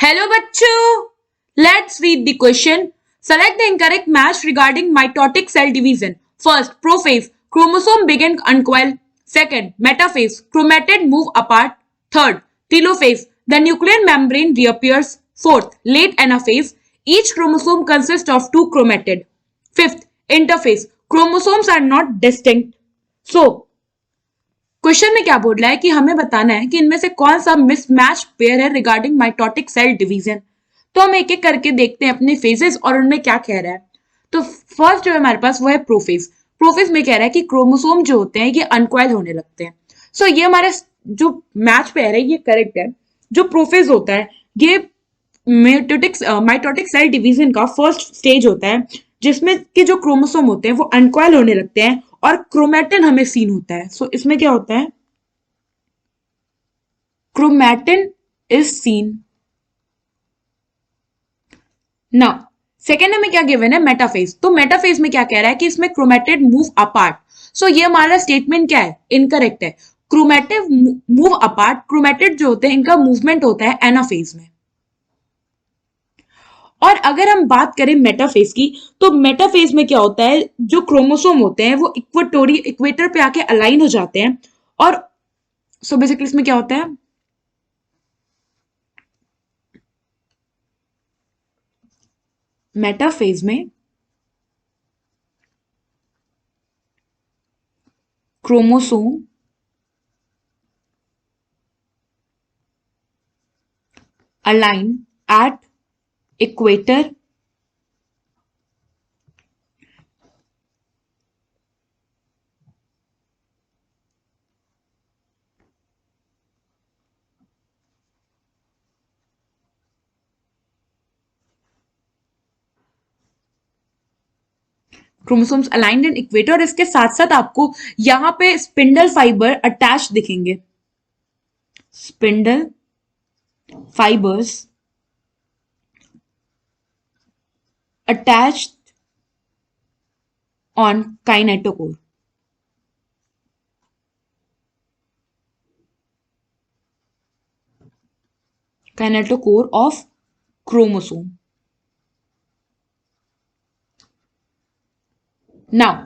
Hello bachcho. Let's read the question. Select the incorrect match regarding mitotic cell division. First, prophase. Chromosome begin uncoil. Second, metaphase. Chromatid move apart. Third, telophase. The nuclear membrane reappears. Fourth, late anaphase. Each chromosome consists of two chromatid. Fifth, interphase. Chromosomes are not distinct. So, question में क्या बोल रहा है कि हमें बताना है कि इनमें से कौन सा मिसमैच पेयर है रिगार्डिंग माइटोटिक सेल डिवीजन। तो हम एक एक करके देखते हैं अपने फेजेस और उनमें क्या कह रहा है। तो फर्स्ट जो है हमारे पास वो है प्रोफेज। प्रोफेज में कह रहा है कि क्रोमोसोम जो होते हैं ये अनकॉइल होने लगते हैं। सो ये हमारा जो मैच पेयर है ये करेक्ट है। जो प्रोफेज होता है ये माइटोटिक सेल डिवीजन का फर्स्ट स्टेज होता है जिसमें कि जो क्रोमोसोम होते हैं वो अनकॉइल होने लगते हैं और क्रोमैटिन हमें सीन होता है। सो इसमें क्या होता है, chromatin is seen. Now second में क्या गिवन है, मेटाफेज। तो मेटाफेज में क्या कह रहा है कि इसमें क्रोमैटिड मूव अपार्ट। सो ये हमारा स्टेटमेंट क्या है, इनकरेक्ट है। क्रोमैटिव मूव अपार्ट, क्रोमैटिड जो होते हैं इनका मूवमेंट होता है एनाफेज में। और अगर हम बात करें मेटाफेज की, तो मेटाफेज में क्या होता है, जो क्रोमोसोम होते हैं वो इक्वेटर पे आके अलाइन हो जाते हैं। और सो बेसिकली इसमें क्या होता है, मेटाफेज में chromosome align at equator chromosomes aligned in equator. और इसके साथ साथ आपको यहां पे स्पिंडल फाइबर अटैच दिखेंगे, spindle fibres attached on kinetochore. Kinetochore of chromosome. Now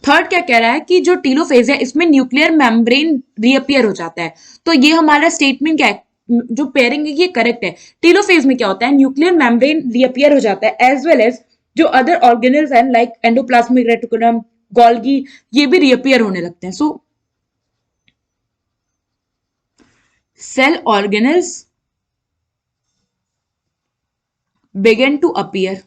third क्या कह रहा है कि जो टीलोफेज है इसमें न्यूक्लियर मेम्ब्रेन रीअपियर हो जाता है। तो ये हमारा स्टेटमेंट क्या है, जो पेयरिंग है ये करेक्ट है। टीलोफेज में क्या होता है, न्यूक्लियर मेम्ब्रेन रीअपियर हो जाता है एज वेल एज जो अदर ऑर्गेनल्स हैं लाइक एंडोप्लाज्मिक रेटिकुलम, गोल्गी, ये भी रीअपियर होने लगते हैं। So cell organelles begin to appear.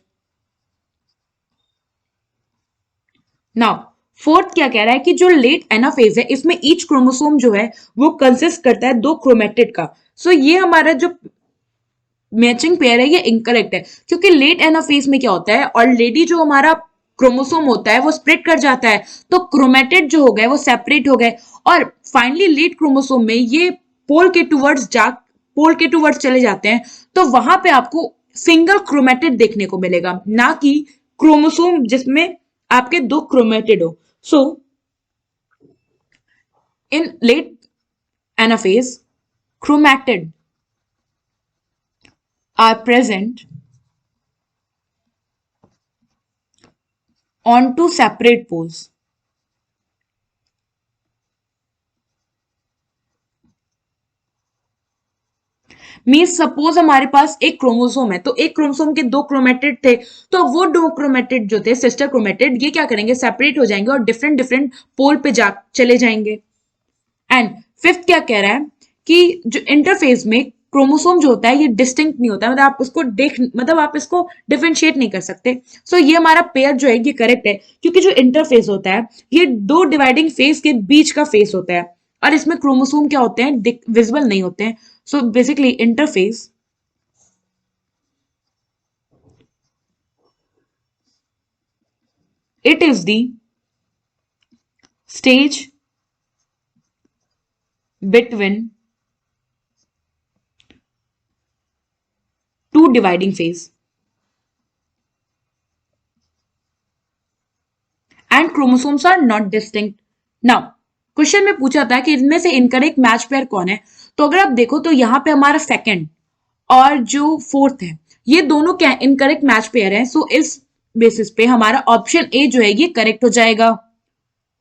Now fourth क्या कह रहा है कि जो लेट एनाफेज है इसमें ईच क्रोमोसोम जो है वो कंसिस्ट करता है दो क्रोमेटिड का। सो ये हमारा जो मैचिंग पेयर है ये इनकरेक्ट है, क्योंकि लेट एनाफेज में क्या होता है, ऑलरेडी जो हमारा क्रोमोसोम होता है वो स्प्लिट कर जाता है, तो क्रोमेटिड जो हो गए वो सेपरेट हो गए। और फाइनली लेट क्रोमोसोम में ये पोल के टूवर्ड्स चले जाते हैं। तो वहां पे आपको सिंगल क्रोमेटिड देखने को मिलेगा, ना कि क्रोमोसोम जिसमें आपके दो क्रोमेटिड हो। So in late anaphase chromatid are present on two separate poles. Means suppose हमारे पास एक क्रोमोसोम है, तो एक क्रोमोसोम के दो क्रोमेटिड थे, तो वो दो क्रोमेटिड जो थे सिस्टर क्रोमेटिड ये क्या करेंगे, सेपरेट हो जाएंगे और डिफरेंट डिफरेंट पोल पे जा चले जाएंगे। एंड फिफ्थ क्या कह रहा है कि जो इंटरफेस में क्रोमोसोम जो होता है ये डिस्टिंक्ट नहीं होता है, मतलब आप उसको आप इसको डिफरेंशिएट नहीं कर सकते। सो ये हमारा पेयर जो है ये करेक्ट है, क्योंकि जो इंटरफेस होता है ये दो डिवाइडिंग फेस के बीच का फेस होता है और इसमें क्रोमोसोम क्या होते हैं, विजिबल नहीं होते हैं। So basically interface it is the stage between two dividing phase and chromosomes are not distinct. Now question में पूछा था कि इनमें से इनकरेक्ट मैच पेयर कौन है। तो अगर आप देखो तो यहाँ पे हमारा सेकंड और जो फोर्थ है, ये दोनों क्या इनकरेक्ट मैच पेयर है। सो इस बेसिस पे हमारा ऑप्शन ए जो है ये करेक्ट हो जाएगा।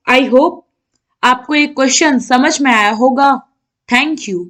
आई होप आपको ये क्वेश्चन समझ में आया होगा। Thank you.